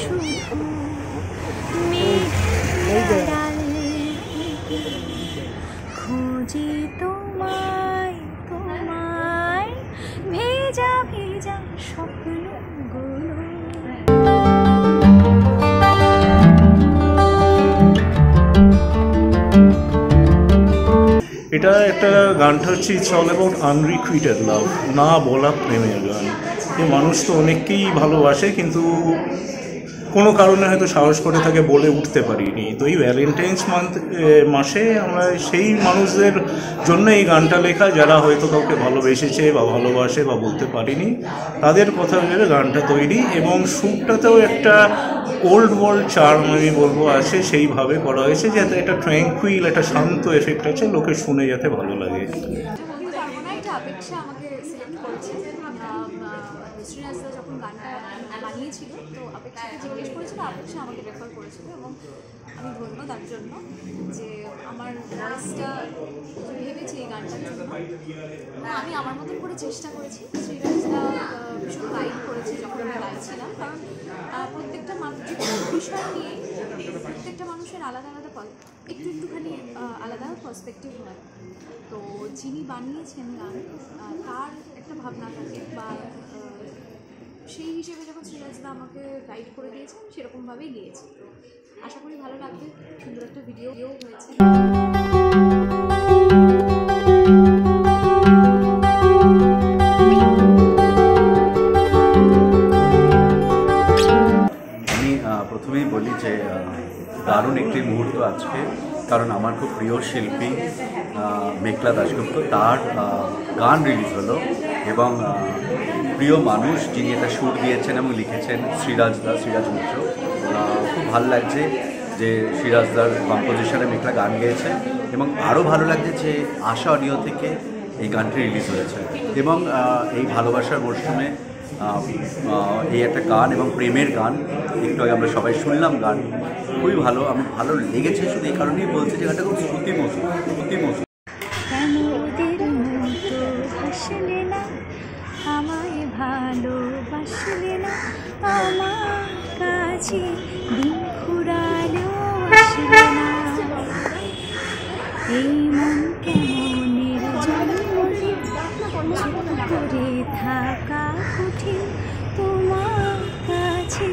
শুধু মেঘের আড়ালে খুঁজি তোমায় তোমায় ভেজা ভেজা স্বপ্নগুলো। এটা একটা গানটা হচ্ছে ইটস অল অ্যাবাউট আনরিকুইটেড লাভ, না বলা প্রেমের গান। মানুষ তো অনেককেই ভালোবাসে কিন্তু কোনো কারণে হয়তো সাহস করে তাকে বলে উঠতে পারিনি। তো এই ভ্যালেন্টাইন্স মাসে আমরা সেই মানুষদের জন্য এই গানটা লেখা যারা হয়তো কাউকে ভালোবেসেছে বা ভালোবাসে বা বলতে পারিনি, তাদের কথা ভেবে গানটা তৈরি। এবং সুরটাতেও একটা ওল্ড ওয়ার্ল্ড চার্ম আমি বলবো আছে, সেইভাবে করা হয়েছে যাতে একটা ট্র্যাঙ্কুইল একটা শান্ত এফেক্ট আছে, লোকে শুনে যাতে ভালো লাগে। শ্রীরাজদা যখন গানটা বানিয়েছিল তো অপেক্ষাকে জিজ্ঞেস করেছিল, অপেক্ষা আমাকে রেফার করেছিল এবং আমি ধন্য তার জন্য যে আমার ভয়েসটা ভেবেছি এই গানটার জন্য। আমি আমার মতন করে চেষ্টা করেছি। শ্রীরাজদা ভীষণ গাইড করেছে যখন আমি গাইছিলাম, কারণ প্রত্যেকটা বিষয় নিয়ে প্রত্যেকটা মানুষের আলাদা আলাদা একটুখানি আলাদা পার্সপেক্টিভ হয়। তো যিনি বানিয়েছেন গান তার একটা ভাবনা থাকে, বা সেই হিসেবে যখন শ্রীরাজদা আমাকে গাইড করে দিয়েছে আমি সেরকমভাবেই গিয়েছি। আশা করি ভালো লাগবে। সুন্দর একটা ভিডিও হয়েছে। আমি প্রথমেই বলি যে দারুণ একটি মুহূর্ত আজকে, কারণ আমার খুব প্রিয় শিল্পী মেঘলা দাশগুপ্ত, তার গান রিলিজ হলো এবং প্রিয় মানুষ যিনি এটা সুর দিয়েছেন এবং লিখেছেন সিরাজ মিত্র। খুব ভালো লাগছে যে সিরাজদার কম্পোজিশনে মেঘলা গান গেয়েছে এবং আরও ভালো লাগছে যে আশা অডিও থেকে এই গানটি রিলিজ হয়েছে। এবং এই ভালোবাসার মরশুমে এই একটা গান এবং প্রেমের গান একটু আগে আমরা সবাই শুনলাম, গান খুবই ভালো, আমি ভালো লেগেছে। শুধু এই কারণেই বলছি যে গানটা খুব শ্রুতিমধুর। কেন ওদের মতো হাসলে না, আমায় ভালোবাসলে না, আমার কাছে দিন ঘুরালেও আসলে না। এই মন কেমনের জন্মদিন করে থাকা কঠিন, তোমার কাছে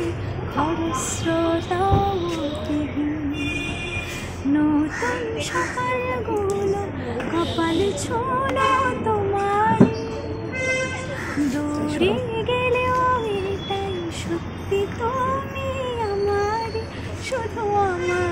খরস্রোতাও নতুন সকালগুলো কপাল ছোঁলো তোমার, দূরে গেলেও এটাই সত্যি তুমি আমার, শুধু আমার।